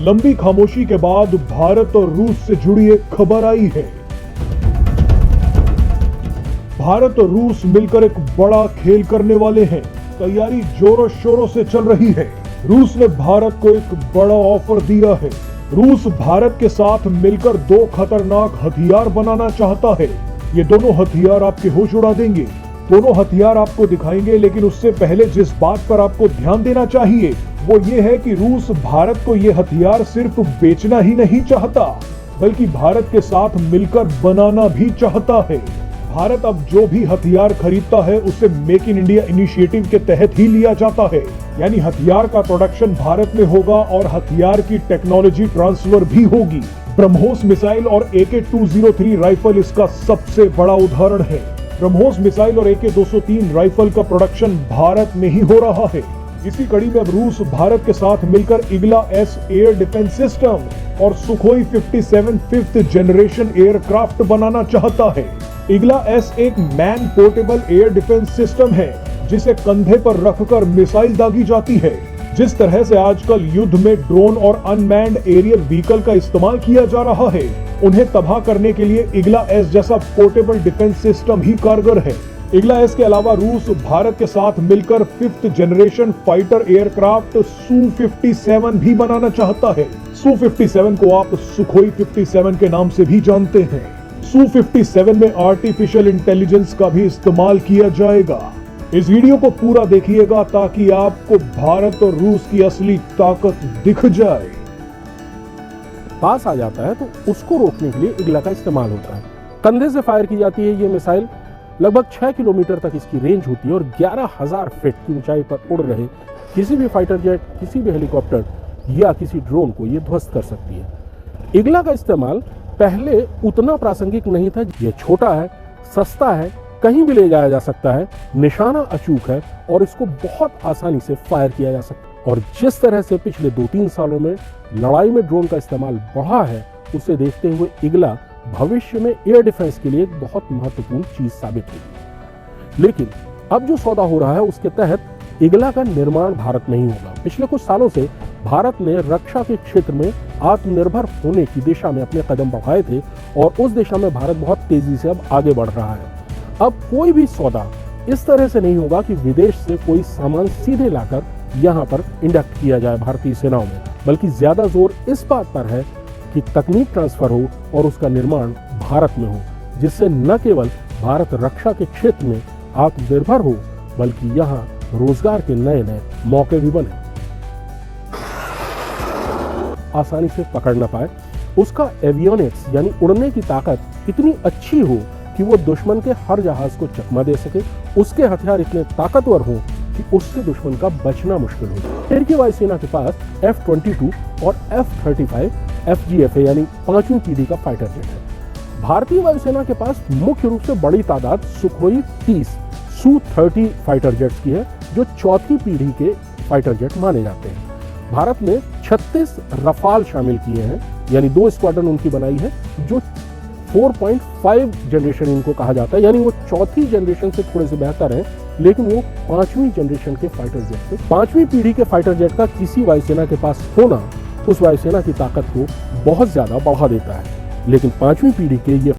लंबी खामोशी के बाद भारत और रूस से जुड़ी एक खबर आई है। भारत और रूस मिलकर एक बड़ा खेल करने वाले हैं। तैयारी जोरों शोरों से चल रही है। रूस ने भारत को एक बड़ा ऑफर दिया है। रूस भारत के साथ मिलकर 2 खतरनाक हथियार बनाना चाहता है। ये दोनों हथियार आपके होश उड़ा देंगे। दोनों हथियार आपको दिखाएंगे, लेकिन उससे पहले जिस बात पर आपको ध्यान देना चाहिए वो ये है कि रूस भारत को ये हथियार सिर्फ बेचना ही नहीं चाहता, बल्कि भारत के साथ मिलकर बनाना भी चाहता है। भारत अब जो भी हथियार खरीदता है उसे मेक इन इंडिया इनिशिएटिव के तहत ही लिया जाता है, यानी हथियार का प्रोडक्शन भारत में होगा और हथियार की टेक्नोलॉजी ट्रांसफर भी होगी। ब्रह्मोस मिसाइल और AK-203 राइफल इसका सबसे बड़ा उदाहरण है। ब्रह्मोस मिसाइल और AK-203 राइफल का प्रोडक्शन भारत में ही हो रहा है। इसी कड़ी में अब रूस भारत के साथ मिलकर इग्ला-S एयर डिफेंस सिस्टम और सुखोई 57 5th जनरेशन एयरक्राफ्ट बनाना चाहता है। इग्ला-S एक man portable air defence system है जिसे कंधे पर रखकर मिसाइल दागी जाती है। जिस तरह से आजकल युद्ध में ड्रोन और अनमैन्ड एरियल व्हीकल का इस्तेमाल किया जा रहा है, उन्हें तबाह करने के लिए इग्ला-S जैसा पोर्टेबल डिफेंस सिस्टम ही कारगर है। इग्ला-S के अलावा रूस भारत के साथ मिलकर 5th generation fighter aircraft Su-57 भी बनाना चाहता है। Su-57 को आप सुखोई 57 के नाम से भी जानते हैं। Su-57 में आर्टिफिशियल इंटेलिजेंस का भी इस्तेमाल किया जाएगा। इस वीडियो को पूरा देखिएगा ताकि आपको भारत और रूस की असली ताकत दिख जाए। पास आ जाता है तो उसको रोकने के लिए इग्ला का इस्तेमाल होता है। कंधे से फायर की जाती है ये मिसाइल। लगभग 6 किलोमीटर तक इसकी रेंज होती है और 11,000 फीट की ऊंचाई पर उड़ रहे किसी भी फाइटर जेट, किसी भी हेलीकॉप्टर या किसी ड्रोन को ये ध्वस्त कर सकती है। इग्ला का इस्तेमाल पहले उतना प्रासंगिक नहीं था। ये छोटा है, सस्ता है, कहीं भी ले जाया जा सकता है, निशाना अचूक है और इसको बहुत आसानी से फायर किया जा सकता है। और जिस तरह से पिछले 2-3 सालों में लड़ाई में ड्रोन का इस्तेमाल बढ़ा है, उसे देखते हुए इग्ला भविष्य में एयर डिफेंस के लिए एक बहुत महत्वपूर्ण चीज साबित होगी। लेकिन अब जो सौदा हो रहा है उसके तहत इग्ला का निर्माण भारत में ही होगा। पिछले कुछ सालों से भारत ने रक्षा के क्षेत्र में आत्मनिर्भर होने की दिशा में अपने कदम बढ़ाए थे और उस दिशा में भारत बहुत तेजी से अब आगे बढ़ रहा है। अब कोई भी सौदा इस तरह से नहीं होगा कि विदेश से कोई सामान सीधे लाकर यहाँ पर इंडक्ट किया जाए भारतीय सेनाओं में, बल्कि ज्यादा जोर इस बात पर है कि तकनीक ट्रांसफर हो और उसका निर्माण भारत में हो, जिससे न केवल भारत रक्षा के क्षेत्र में आत्मनिर्भर हो, बल्कि यहाँ रोजगार के नए नए मौके भी बने। आसानी से पकड़ न पाए, उसका एवियोनिक्स यानी उड़ने की ताकत इतनी अच्छी हो कि वो दुश्मन के हर जहाज को चकमा दे सके, उसके हथियार इतने ताकतवर हो कि उससे दुश्मन का बचना मुश्किल हो। अमेरिकी वायुसेना के पास F-22 और F-35 FGFA यानी 5वीं पीढ़ी का फाइटर जेट है। भारतीय वायुसेना के पास मुख्य रूप से बड़ी तादाद सुखोई 30 Su-30 फाइटर जेट्स की है, जो 4थी पीढ़ी के फाइटर जेट माने जाते हैं। भारत ने 36 रफाल शामिल किए हैं, यानी 2 स्क्वाड्रन उनकी बनाई है, जो 4.5 जनरेशन इनको कहा जाता है, यानी वो 4थी जनरेशन से थोड़े से बेहतर है, लेकिन वो 5वीं जनरेशन के फाइटर जेट थे। 5वीं पीढ़ी के फाइटर जेट का किसी वायुसेना के पास होना उस वायुसेना की ताकत को बहुत ज्यादा बढ़ा देता है, लेकिन 5वीं पीढ़ी के ये